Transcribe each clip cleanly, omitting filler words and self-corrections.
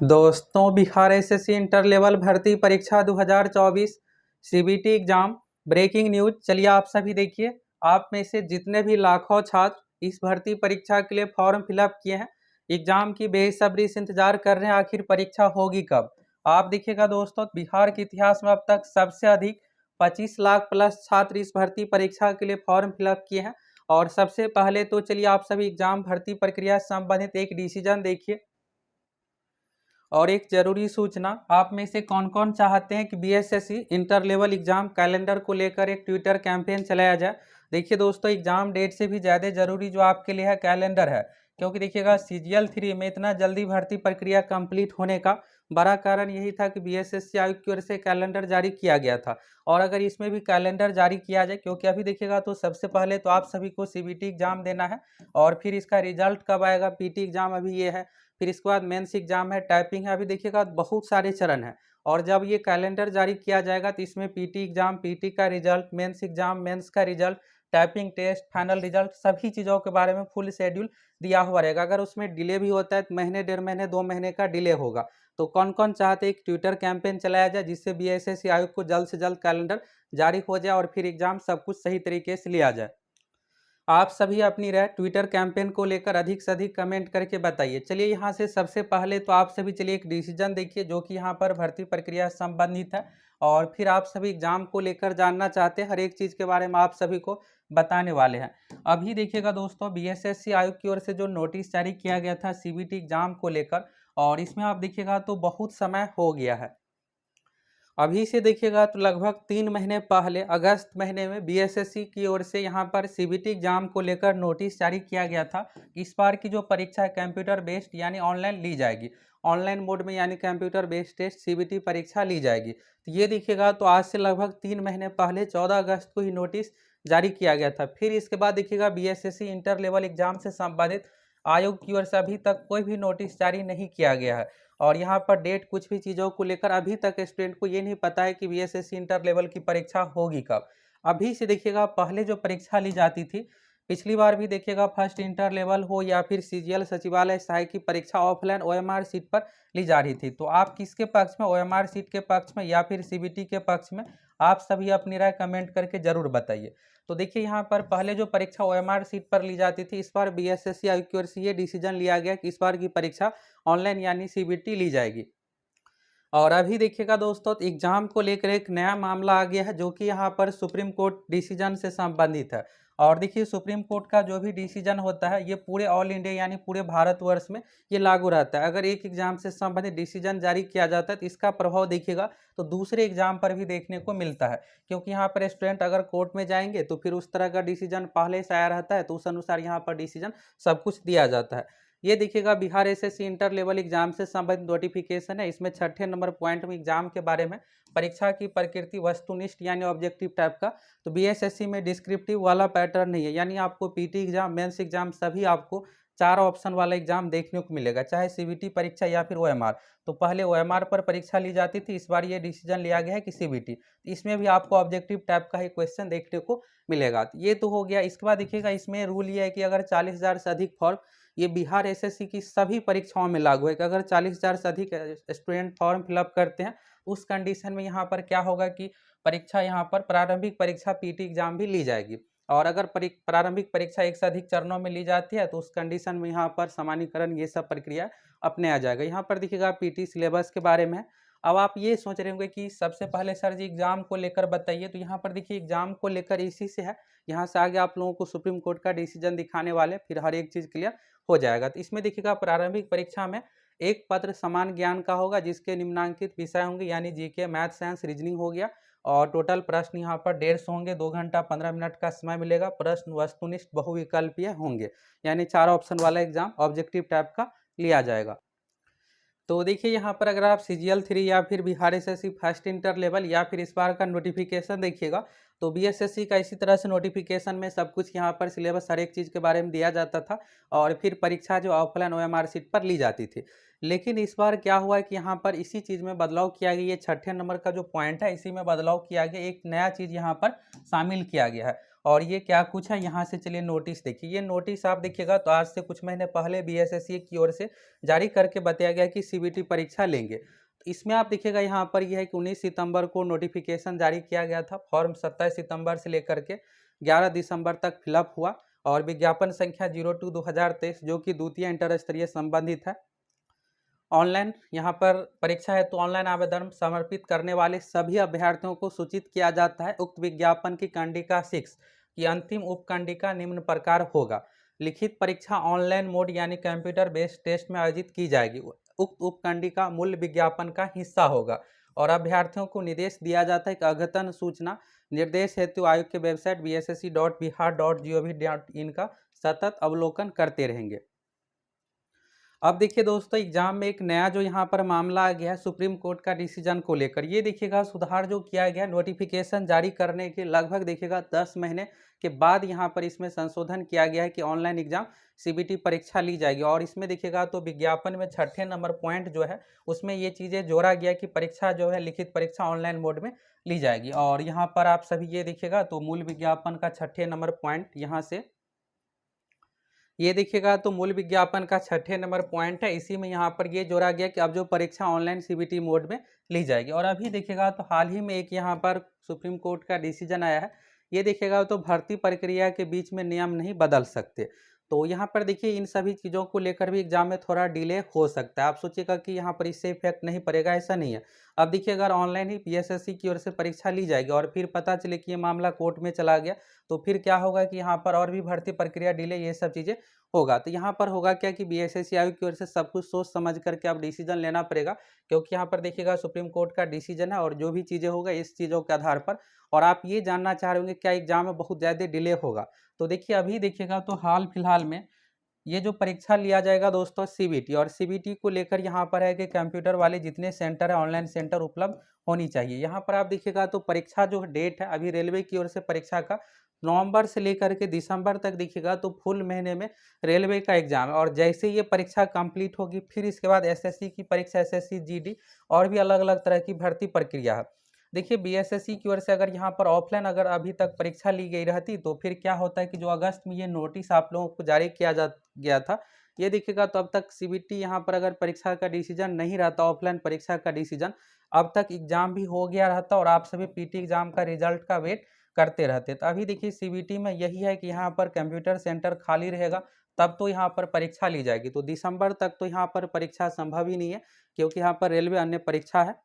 दोस्तों, Bihar SSC inter level भर्ती परीक्षा 2024 सीबीटी एग्जाम ब्रेकिंग न्यूज। चलिए आप सभी देखिए, आप में से जितने भी लाखों छात्र इस भर्ती परीक्षा के लिए फॉर्म फिलअप किए हैं, एग्जाम की बेसब्री से इंतजार कर रहे हैं आखिर परीक्षा होगी कब। आप देखिएगा दोस्तों, बिहार के इतिहास में अब तक सबसे अधिक 25 लाख प्लस छात्र इस भर्ती परीक्षा के लिए फॉर्म फिलअप किए हैं। और सबसे पहले तो चलिए आप सभी एग्जाम भर्ती प्रक्रिया से संबंधित एक डिसीजन देखिए। और एक जरूरी सूचना, आप में से कौन कौन चाहते हैं कि BSSC inter level exam calendar को लेकर एक ट्विटर कैंपेन चलाया जाए। देखिए दोस्तों, एग्जाम डेट से भी ज़्यादा जरूरी जो आपके लिए है कैलेंडर है, क्योंकि देखिएगा सीजीएल 3 में इतना जल्दी भर्ती प्रक्रिया कंप्लीट होने का बड़ा कारण यही था कि बीएसएससी आयोग की ओर से कैलेंडर जारी किया गया था। और अगर इसमें भी कैलेंडर जारी किया जाए, क्योंकि अभी देखिएगा तो सबसे पहले तो आप सभी को सीबीटी एग्जाम देना है, और फिर इसका रिजल्ट कब आएगा, पीटी एग्जाम अभी ये है, फिर इसके बाद मेंस एग्जाम है, टाइपिंग है, अभी देखिएगा बहुत सारे चरण हैं। और जब ये कैलेंडर जारी किया जाएगा तो इसमें पीटी एग्जाम, पीटी का रिजल्ट, मेंस एग्जाम, मेंस का result, typing test, final result, सभी चीज़ों के बारे में फुल शेड्यूल दिया हुआ रहेगा। अगर उसमें डिले भी होता है तो महीने, 1.5 महीने, 2 महीने का डिले होगा। तो कौन कौन चाहते हैं एक ट्विटर कैंपेन चलाया जाए जिससे बीएसएससी आयोग को जल्द से जल्द कैलेंडर जारी हो जाए और फिर एग्जाम सब कुछ सही तरीके से लिया जाए। आप सभी अपनी राय ट्विटर कैंपेन को लेकर अधिक से अधिक कमेंट करके बताइए। चलिए यहाँ से सबसे पहले तो आप सभी चलिए एक डिसीजन देखिए जो कि यहाँ पर भर्ती प्रक्रिया से संबंधित है, और फिर आप सभी एग्जाम को लेकर जानना चाहते हैं, हर एक चीज़ के बारे में आप सभी को बताने वाले हैं। अभी देखिएगा दोस्तों, बीएसएससी आयोग की ओर से जो नोटिस जारी किया गया था सीबीटी एग्जाम को लेकर, और इसमें आप देखिएगा तो बहुत समय हो गया है। अभी से देखिएगा तो लगभग 3 महीने पहले अगस्त महीने में बीएसएससी की ओर से यहाँ पर सीबीटी एग्जाम को लेकर नोटिस जारी किया गया था कि इस बार की जो परीक्षा है कंप्यूटर बेस्ड यानी ऑनलाइन ली जाएगी, ऑनलाइन मोड में यानी कंप्यूटर बेस्ड टेस्ट सीबीटी परीक्षा ली जाएगी। तो ये देखिएगा तो आज से लगभग 3 महीने पहले 14 अगस्त को ही नोटिस जारी किया गया था। फिर इसके बाद देखिएगा बीएसएससी इंटर लेवल एग्जाम से संबंधित आयोग की ओर से अभी तक कोई भी नोटिस जारी नहीं किया गया है। और यहाँ पर डेट कुछ भी चीज़ों को लेकर अभी तक स्टूडेंट को ये नहीं पता है कि बीएसएससी इंटर लेवल की परीक्षा होगी कब। अभी से देखिएगा पहले जो परीक्षा ली जाती थी, पिछली बार भी देखिएगा फर्स्ट इंटर लेवल हो या फिर सीजीएल सचिवालय सहायक की परीक्षा ऑफलाइन ओएमआर सीट पर ली जा रही थी। तो आप किसके पक्ष में, ओएमआर सीट के पक्ष में या फिर सीबीटी के पक्ष में, आप सभी अपनी राय कमेंट करके जरूर बताइए। तो देखिए यहाँ पर पहले जो परीक्षा ओएमआर सीट पर ली जाती थी, इस बार बीएसएससी आयोग की ओर से ये डिसीजन लिया गया कि इस बार की परीक्षा ऑनलाइन यानी सीबीटी ली जाएगी। और अभी देखिएगा दोस्तों, तो एग्जाम को लेकर एक नया मामला आ गया है जो कि यहाँ पर सुप्रीम कोर्ट डिसीजन से संबंधित है। और देखिए सुप्रीम कोर्ट का जो भी डिसीजन होता है ये पूरे ऑल इंडिया यानी पूरे भारतवर्ष में ये लागू रहता है। अगर एक एग्जाम से संबंधित डिसीजन जारी किया जाता है तो इसका प्रभाव देखिएगा तो दूसरे एग्जाम पर भी देखने को मिलता है, क्योंकि यहाँ पर स्टूडेंट अगर कोर्ट में जाएंगे तो फिर उस तरह का डिसीजन पहले से आया रहता है, तो उस अनुसार यहाँ पर डिसीजन सब कुछ दिया जाता है। ये देखिएगा Bihar SSC inter level exam से संबंधित नोटिफिकेशन है। इसमें 6ठे नंबर पॉइंट में एग्जाम के बारे में, परीक्षा की प्रकृति वस्तुनिष्ठ यानी ऑब्जेक्टिव टाइप का। तो बीएसएससी में डिस्क्रिप्टिव वाला पैटर्न नहीं है, यानी आपको पीटी एग्जाम, मेंस एग्जाम सभी आपको 4 ऑप्शन वाला एग्जाम देखने को मिलेगा, चाहे सीबीटी परीक्षा या फिर ओएमआर। तो पहले ओएमआर पर परीक्षा ली जाती थी, इस बार ये डिसीजन लिया गया है कि सीबीटी। इसमें भी आपको ऑब्जेक्टिव टाइप का ही क्वेश्चन देखने को मिलेगा। तो ये तो हो गया। इसके बाद देखिएगा इसमें रूल ये है कि अगर 40,000 से अधिक फॉर्म, ये बिहार एसएससी की सभी परीक्षाओं में लागू है कि अगर 40,000 से अधिक स्टूडेंट फॉर्म फिलअप करते हैं, उस कंडीशन में यहाँ पर क्या होगा कि परीक्षा, यहाँ पर प्रारंभिक परीक्षा पीटी एग्जाम भी ली जाएगी। और अगर प्रारंभिक परीक्षा एक से अधिक चरणों में ली जाती है तो उस कंडीशन में यहाँ पर सामान्यकरण ये सब प्रक्रिया अपने आ जाएगा। यहाँ पर देखिएगा पीटी सिलेबस के बारे में है। अब आप ये सोच रहे होंगे कि सबसे पहले सर जी एग्जाम को लेकर बताइए, तो यहाँ पर देखिए एग्जाम को लेकर इसी से है। यहाँ से आगे आप लोगों को सुप्रीम कोर्ट का डिसीजन दिखाने वाले, फिर हर एक चीज़ क्लियर हो जाएगा। तो इसमें देखिएगा प्रारंभिक परीक्षा में एक पत्र समान ज्ञान का होगा जिसके निम्नांकित विषय होंगे, यानी जीके, मैथ, साइंस, रीजनिंग हो गया। और टोटल प्रश्न यहाँ पर 150 होंगे, 2 घंटा 15 मिनट का समय मिलेगा। प्रश्न वस्तुनिष्ठ बहुविकल्पीय होंगे, यानी 4 ऑप्शन वाला एग्जाम ऑब्जेक्टिव टाइप का लिया जाएगा। तो देखिए यहाँ पर अगर आप सीजीएल 3 या फिर Bihar SSC first inter level या फिर इस बार का नोटिफिकेशन देखिएगा, तो बीएसएससी का इसी तरह से नोटिफिकेशन में सब कुछ यहाँ पर सिलेबस हर एक चीज़ के बारे में दिया जाता था, और फिर परीक्षा जो ऑफलाइन ओएमआर सीट पर ली जाती थी। लेकिन इस बार क्या हुआ है कि यहाँ पर इसी चीज़ में बदलाव किया गया। ये 6ठे नंबर का जो पॉइंट है इसी में बदलाव किया गया, एक नया चीज़ यहाँ पर शामिल किया गया है। और ये क्या कुछ है यहाँ से चलिए नोटिस देखिए। ये नोटिस आप देखिएगा तो आज से कुछ महीने पहले बीएसएससी की ओर से जारी करके बताया गया कि सीबीटी परीक्षा लेंगे। तो इसमें आप देखिएगा यहाँ पर यह है कि 19 सितंबर को नोटिफिकेशन जारी किया गया था। फॉर्म 27 सितंबर से लेकर के 11 दिसंबर तक फिलअप हुआ और विज्ञापन संख्या 02/2023 जो कि द्वितीय इंटर स्तरीय संबंधित है। ऑनलाइन यहाँ पर परीक्षा है तो ऑनलाइन आवेदन समर्पित करने वाले सभी अभ्यर्थियों को सूचित किया जाता है। उक्त विज्ञापन की कंडिका 6 की अंतिम उपकंडिका निम्न प्रकार होगा। लिखित परीक्षा ऑनलाइन मोड यानी कंप्यूटर बेस्ड टेस्ट में आयोजित की जाएगी। उक्त उपकंडिका मूल विज्ञापन का हिस्सा होगा और अभ्यर्थियों को निर्देश दिया जाता है कि अद्यतन सूचना निर्देश हेतु आयोग के वेबसाइट bssc.bihar.gov.in का सतत अवलोकन करते रहेंगे। अब देखिए दोस्तों एग्जाम में एक नया जो यहाँ पर मामला आ गया है सुप्रीम कोर्ट का डिसीजन को लेकर। ये देखिएगा सुधार जो किया गया नोटिफिकेशन जारी करने के लगभग देखिएगा 10 महीने के बाद यहाँ पर इसमें संशोधन किया गया है कि ऑनलाइन एग्जाम सीबीटी परीक्षा ली जाएगी। और इसमें देखिएगा तो विज्ञापन में 6ठे नंबर पॉइंट जो है उसमें ये चीज़ें जोड़ा गया कि परीक्षा जो है लिखित परीक्षा ऑनलाइन मोड में ली जाएगी। और यहाँ पर आप सभी ये देखिएगा तो मूल विज्ञापन का 6ठे नंबर पॉइंट यहाँ से ये देखिएगा तो मूल विज्ञापन का 6ठे नंबर पॉइंट है। इसी में यहाँ पर ये जोड़ा गया कि अब जो परीक्षा ऑनलाइन सीबीटी मोड में ली जाएगी। और अभी देखिएगा तो हाल ही में एक यहाँ पर सुप्रीम कोर्ट का डिसीजन आया है। ये देखिएगा तो भर्ती प्रक्रिया के बीच में नियम नहीं बदल सकते। तो यहाँ पर देखिए इन सभी चीज़ों को लेकर भी एग्जाम में थोड़ा डिले हो सकता है। आप सोचिएगा कि यहाँ पर इससे इफेक्ट नहीं पड़ेगा, ऐसा नहीं है। अब देखिए अगर ऑनलाइन ही बीएसएससी की ओर से परीक्षा ली जाएगी और फिर पता चले कि ये मामला कोर्ट में चला गया तो फिर क्या होगा कि यहाँ पर और भी भर्ती प्रक्रिया डिले ये सब चीज़ें होगा। तो यहाँ पर होगा क्या कि बीएसएससी आयोग की ओर से सब कुछ सोच समझ करके अब डिसीजन लेना पड़ेगा, क्योंकि यहाँ पर देखिएगा सुप्रीम कोर्ट का डिसीजन है और जो भी चीज़ें होगा इस चीज़ों के आधार पर। और आप ये जानना चाह रहे होंगे क्या एग्जाम में बहुत ज़्यादा डिले होगा, तो देखिए अभी देखिएगा तो हाल फिलहाल में ये जो परीक्षा लिया जाएगा दोस्तों सीबीटी, और सीबीटी को लेकर यहाँ पर है कि कंप्यूटर वाले जितने सेंटर है ऑनलाइन सेंटर उपलब्ध होनी चाहिए। यहाँ पर आप देखिएगा तो परीक्षा जो डेट है अभी रेलवे की ओर से परीक्षा का नवंबर से लेकर के दिसंबर तक देखिएगा तो फुल महीने में रेलवे का एग्जाम है। और जैसे ही ये परीक्षा कंप्लीट होगी फिर इसके बाद एसएससी की परीक्षा, एसएससी जीडी और भी अलग अलग तरह की भर्ती प्रक्रिया है। देखिए बीएसएससी की ओर से अगर यहाँ पर ऑफलाइन अगर अभी तक परीक्षा ली गई रहती तो फिर क्या होता है कि जो अगस्त में ये नोटिस आप लोगों को जारी किया गया था, ये देखिएगा तो अब तक सीबीटी यहाँ पर अगर परीक्षा का डिसीजन नहीं रहता, ऑफलाइन परीक्षा का डिसीजन, अब तक एग्जाम भी हो गया रहता और आप सभी पीटी एग्जाम का रिजल्ट का वेट करते रहते। तो अभी देखिए सीबीटी में यही है कि यहाँ पर कंप्यूटर सेंटर खाली रहेगा तब तो यहाँ पर परीक्षा ली जाएगी। तो दिसंबर तक तो यहाँ पर परीक्षा संभव ही नहीं है, क्योंकि यहाँ पर रेलवे अन्य परीक्षा है।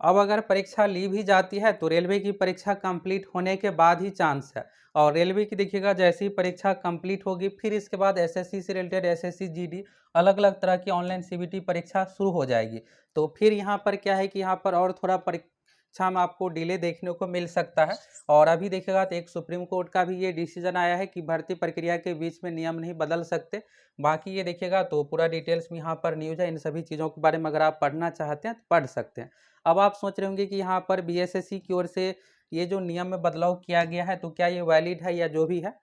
अब अगर परीक्षा ली भी जाती है तो रेलवे की परीक्षा कंप्लीट होने के बाद ही चांस है। और रेलवे की देखिएगा जैसे ही परीक्षा कंप्लीट होगी फिर इसके बाद एसएससी से रिलेटेड एसएससी जीडी अलग अलग तरह की ऑनलाइन सीबीटी परीक्षा शुरू हो जाएगी। तो फिर यहाँ पर क्या है कि यहाँ पर और थोड़ा परीक्षा में आपको डिले देखने को मिल सकता है। और अभी देखिएगा तो एक सुप्रीम कोर्ट का भी ये डिसीजन आया है कि भर्ती प्रक्रिया के बीच में नियम नहीं बदल सकते। बाकी ये देखिएगा तो पूरा डिटेल्स में यहाँ पर न्यूज़ है, इन सभी चीज़ों के बारे में अगर आप पढ़ना चाहते हैं तो पढ़ सकते हैं। अब आप सोच रहे होंगे कि यहाँ पर बीएसएससी की ओर से ये जो नियम में बदलाव किया गया है तो क्या ये वैलिड है या जो भी है।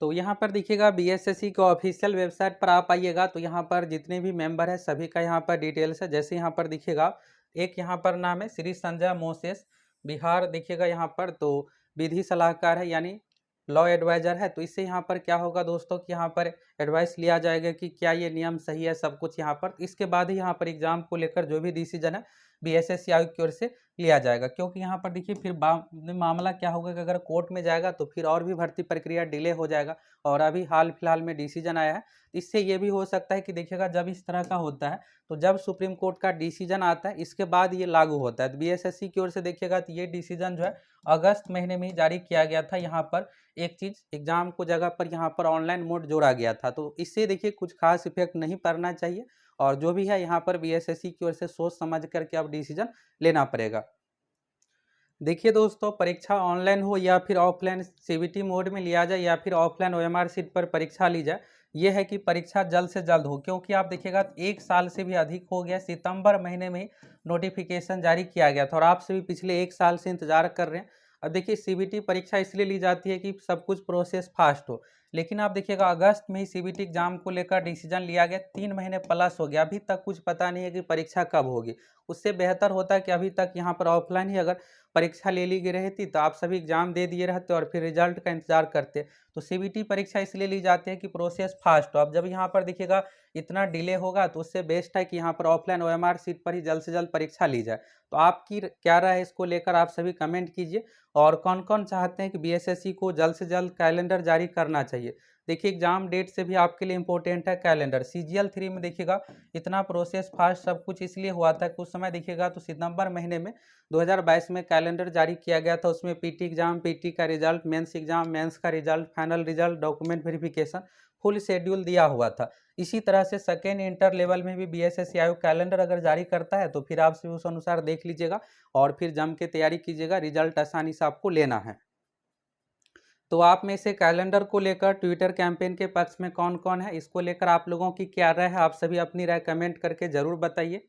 तो यहाँ पर देखिएगा बीएसएससी के ऑफिशियल वेबसाइट पर आप आइएगा तो यहाँ पर जितने भी मेंबर है सभी का यहाँ पर डिटेल्स है। जैसे यहाँ पर देखिएगा एक यहाँ पर नाम है श्री संजय मोसेस, बिहार देखिएगा यहाँ पर तो विधि सलाहकार है यानी लॉ एडवाइजर है। तो इससे यहाँ पर क्या होगा दोस्तों कि यहाँ पर एडवाइस लिया जाएगा कि क्या ये नियम सही है, सब कुछ यहाँ पर। इसके बाद ही यहाँ पर एग्जाम को लेकर जो भी डिसीजन है बीएसएससी आयोग की ओर से लिया जाएगा, क्योंकि यहाँ पर देखिए फिर मामला क्या होगा कि अगर कोर्ट में जाएगा तो फिर और भी भर्ती प्रक्रिया डिले हो जाएगा। और अभी हाल फिलहाल में डिसीजन आया है, इससे ये भी हो सकता है कि देखिएगा जब इस तरह का होता है तो जब सुप्रीम कोर्ट का डिसीजन आता है इसके बाद ये लागू होता है। तो बीएसएससी की ओर से देखिएगा तो ये डिसीजन जो है अगस्त महीने में ही जारी किया गया था। यहाँ पर एक चीज़ एग्जाम को जगह पर यहाँ पर ऑनलाइन मोड जोड़ा गया था, तो इससे देखिए कुछ खास इफेक्ट नहीं पड़ना चाहिए। और जो भी है यहाँ पर बीएसएससी की ओर से सोच समझ करके अब डिसीजन लेना पड़ेगा। देखिए दोस्तों परीक्षा ऑनलाइन हो या फिर ऑफलाइन सीबीटी मोड में लिया जाए या फिर ऑफलाइन ओएमआर सीट पर परीक्षा ली जाए, ये है कि परीक्षा जल्द से जल्द हो, क्योंकि आप देखिएगा एक साल से भी अधिक हो गया। सितंबर महीने में ही नोटिफिकेशन जारी किया गया था और आप सभी पिछले एक साल से इंतजार कर रहे हैं। अब देखिए सीबीटी परीक्षा इसलिए ली जाती है कि सब कुछ प्रोसेस फास्ट हो, लेकिन आप देखिएगा अगस्त में ही सीबीटी एग्जाम को लेकर डिसीजन लिया गया, 3 महीने प्लस हो गया, अभी तक कुछ पता नहीं है कि परीक्षा कब होगी। उससे बेहतर होता है कि अभी तक यहाँ पर ऑफलाइन ही अगर परीक्षा ले ली गई रहती तो आप सभी एग्जाम दे दिए रहते और फिर रिजल्ट का इंतजार करते। तो सीबीटी परीक्षा इसलिए ली जाती है कि प्रोसेस फास्ट हो। अब जब यहाँ पर देखिएगा इतना डिले होगा तो उससे बेस्ट है कि यहाँ पर ऑफलाइन ओएमआर सीट पर ही जल्द से जल्द परीक्षा ली जाए। तो आपकी क्या राय है इसको लेकर, आप सभी कमेंट कीजिए। और कौन कौन चाहते हैं कि बीएसएससी को जल्द से जल्द कैलेंडर जारी करना चाहिए। देखिए एग्जाम डेट से भी आपके लिए इंपॉर्टेंट है कैलेंडर। सीजीएल 3 में देखिएगा इतना प्रोसेस फास्ट सब कुछ इसलिए हुआ था, कुछ समय देखिएगा तो सितंबर महीने में 2022 में कैलेंडर जारी किया गया था। उसमें पीटी एग्जाम, पीटी का रिजल्ट, मेंस एग्जाम, मेंस का result, final result, document verification, full schedule दिया हुआ था। इसी तरह से सेकेंड इंटर लेवल में भी बीएसएससी आयोग कैलेंडर अगर जारी करता है तो फिर आप उस अनुसार देख लीजिएगा और फिर जम के तैयारी कीजिएगा, रिजल्ट आसानी से आपको लेना है। तो आप में से कैलेंडर को लेकर ट्विटर कैंपेन के पक्ष में कौन कौन है, इसको लेकर आप लोगों की क्या राय है, आप सभी अपनी राय कमेंट करके जरूर बताइए।